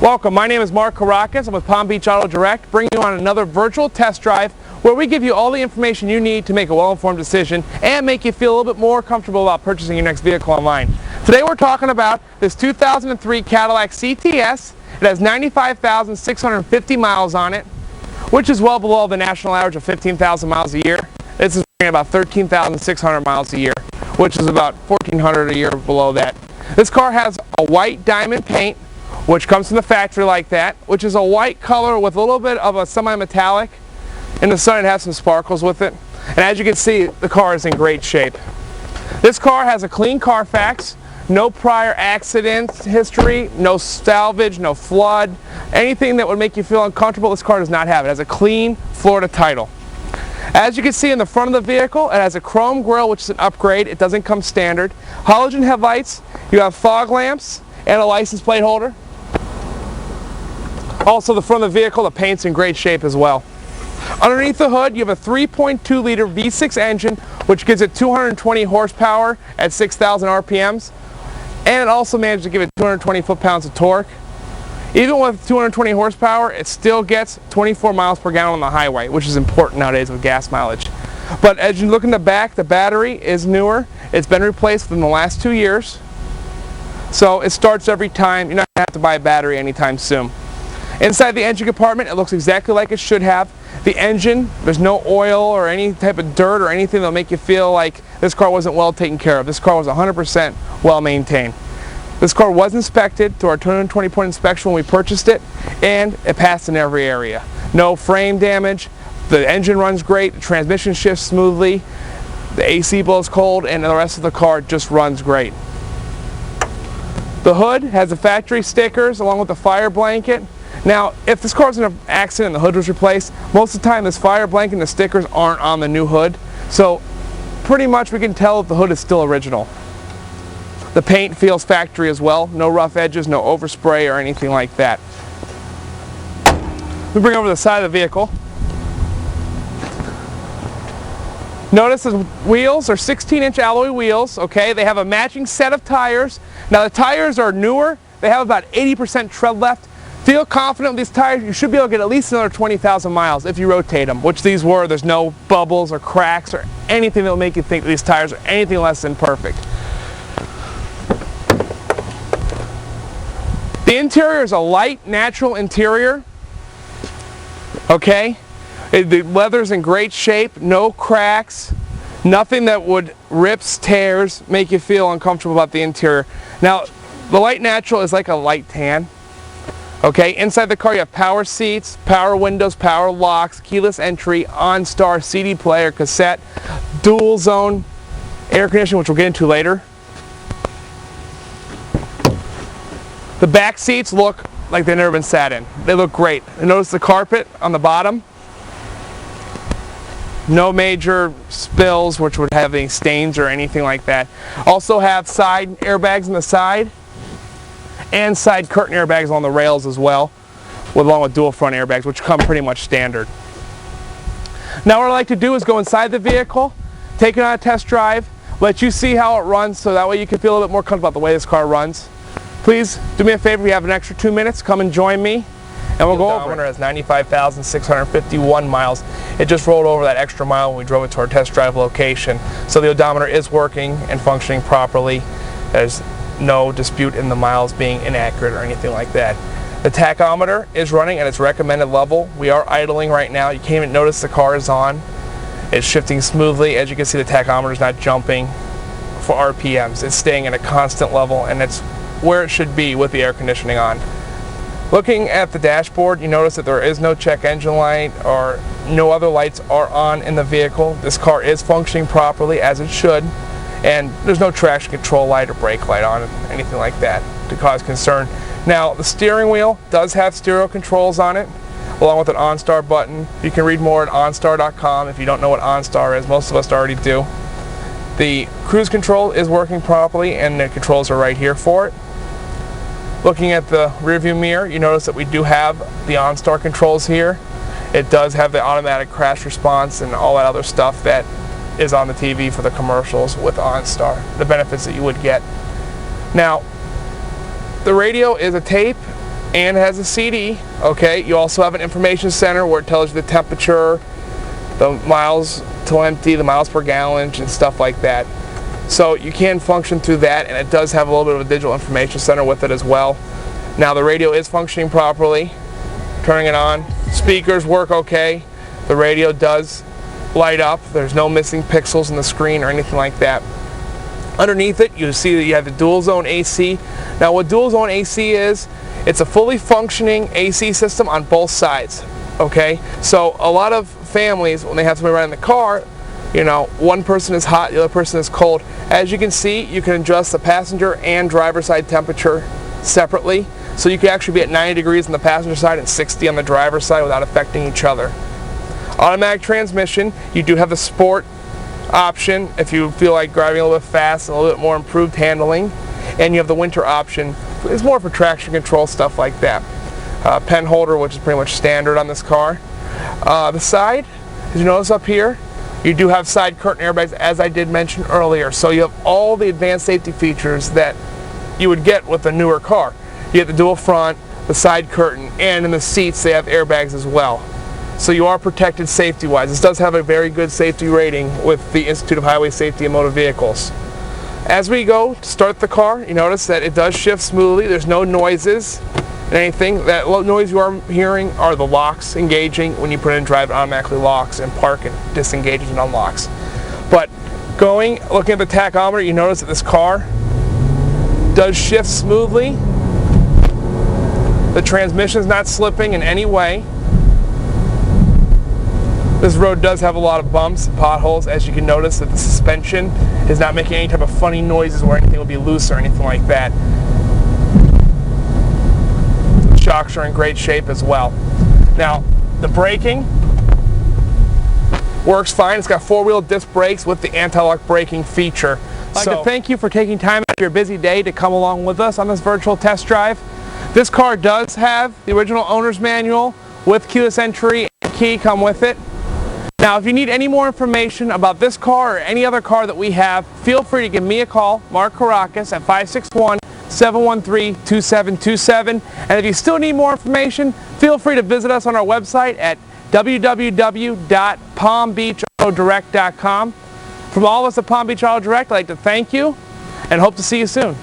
Welcome, my name is Mark Caracas. I'm with Palm Beach Auto Direct, bringing you on another virtual test drive where we give you all the information you need to make a well-informed decision and make you feel a little bit more comfortable about purchasing your next vehicle online. Today we're talking about this 2003 Cadillac CTS. It has 95,650 miles on it, which is well below the national average of 15,000 miles a year. This is about 13,600 miles a year, which is about 1,400 a year below that. This car has a white diamond paint, which comes from the factory like that, which is a white color with a little bit of a semi-metallic. In the sun it has some sparkles with it. And as you can see, the car is in great shape. This car has a clean Carfax, no prior accident history, no salvage, no flood, anything that would make you feel uncomfortable. This car does not have it. It has a clean Florida title. As you can see in the front of the vehicle, it has a chrome grille, which is an upgrade. It doesn't come standard. Halogen headlights, you have fog lamps, and a license plate holder. Also, the front of the vehicle, the paint's in great shape as well. Underneath the hood, you have a 3.2 liter V6 engine, which gives it 220 horsepower at 6,000 RPMs, and it also managed to give it 220 foot-pounds of torque. Even with 220 horsepower, it still gets 24 miles per gallon on the highway, which is important nowadays with gas mileage. But as you look in the back, the battery is newer. It's been replaced within the last 2 years, so it starts every time. You're not going to have to buy a battery anytime soon. Inside the engine compartment, it looks exactly like it should have. The engine, there's no oil or any type of dirt or anything that'll make you feel like this car wasn't well taken care of. This car was 100% well maintained. This car was inspected through our 220-point inspection when we purchased it, and it passed in every area. No frame damage, the engine runs great, the transmission shifts smoothly, the AC blows cold, and the rest of the car just runs great. The hood has the factory stickers along with the fire blanket. Now, if this car was in an accident and the hood was replaced, most of the time this fire blanket and the stickers aren't on the new hood. So pretty much we can tell that the hood is still original. The paint feels factory as well. No rough edges, no overspray or anything like that. We bring over the side of the vehicle. Notice the wheels are 16-inch alloy wheels, okay? They have a matching set of tires. Now the tires are newer. They have about 80% tread left. Feel confident with these tires. You should be able to get at least another 20,000 miles if you rotate them, which these were. There's no bubbles or cracks or anything that will make you think that these tires are anything less than perfect. The interior is a light, natural interior. Okay? The leather's in great shape, no cracks, nothing that would rips, tears, make you feel uncomfortable about the interior. Now, the light natural is like a light tan. Okay, inside the car you have power seats, power windows, power locks, keyless entry, OnStar, CD player, cassette, dual zone air conditioning, which we'll get into later. The back seats look like they've never been sat in. They look great. And notice the carpet on the bottom. No major spills which would have any stains or anything like that. Also have side airbags on the side and side curtain airbags on the rails as well, along with dual front airbags, which come pretty much standard. Now what I like to do is go inside the vehicle, take it on a test drive, let you see how it runs so that way you can feel a little bit more comfortable about the way this car runs. Please do me a favor, if you have an extra 2 minutes, come and join me and we'll go over it. The odometer has 95,651 miles. It just rolled over that extra mile when we drove it to our test drive location. So the odometer is working and functioning properly. There's no dispute in the miles being inaccurate or anything like that. The tachometer is running at its recommended level. We are idling right now. You can't even notice the car is on. It's shifting smoothly. As you can see, the tachometer is not jumping for RPMs. It's staying at a constant level, and it's where it should be with the air conditioning on. Looking at the dashboard, you notice that there is no check engine light or no other lights are on in the vehicle. This car is functioning properly as it should. And there's no traction control light or brake light on it, anything like that to cause concern. Now, the steering wheel does have stereo controls on it, along with an OnStar button. You can read more at OnStar.com if you don't know what OnStar is. Most of us already do. The cruise control is working properly, and the controls are right here for it. Looking at the rearview mirror, you notice that we do have the OnStar controls here. It does have the automatic crash response and all that other stuff that is on the TV for the commercials with OnStar, the benefits that you would get. Now, the radio is a tape and has a CD. Okay, you also have an information center where it tells you the temperature, the miles to empty, the miles per gallon, and stuff like that. So you can function through that, and it does have a little bit of a digital information center with it as well. Now the radio is functioning properly. Turning it on, speakers work okay. The radio does light up. There's no missing pixels in the screen or anything like that. Underneath it, you see that you have the dual zone AC. Now what dual zone AC is, it's a fully functioning AC system on both sides. Okay, so a lot of families, when they have somebody riding the car, you know, one person is hot, the other person is cold. As you can see, you can adjust the passenger and driver side temperature separately. So you can actually be at 90 degrees on the passenger side and 60 on the driver's side without affecting each other. Automatic transmission, you do have the sport option if you feel like driving a little bit fast and a little bit more improved handling. And you have the winter option. It's more for traction control, stuff like that. Pen holder, which is pretty much standard on this car. The side, as you notice up here, you do have side curtain airbags, as I did mention earlier. So you have all the advanced safety features that you would get with a newer car. You get the dual front, the side curtain, and in the seats they have airbags as well. So you are protected safety-wise. This does have a very good safety rating with the Institute of Highway Safety and Motor Vehicles. As we go to start the car, you notice that it does shift smoothly. There's no noises and anything. That noise you are hearing are the locks engaging. When you put it in drive, it automatically locks, and park and disengages and unlocks. But looking at the tachometer, you notice that this car does shift smoothly. The transmission is not slipping in any way. This road does have a lot of bumps and potholes. As you can notice that the suspension is not making any type of funny noises where anything will be loose or anything like that. The shocks are in great shape as well. Now, the braking works fine. It's got four-wheel disc brakes with the anti-lock braking feature. I'd like to thank you for taking time out of your busy day to come along with us on this virtual test drive. This car does have the original owner's manual with keyless entry and key come with it. Now, if you need any more information about this car or any other car that we have, feel free to give me a call, Mark Karakis, at 561-713-2727. And if you still need more information, feel free to visit us on our website at www.palmbeachautodirect.com. From all of us at Palm Beach Auto Direct, I'd like to thank you and hope to see you soon.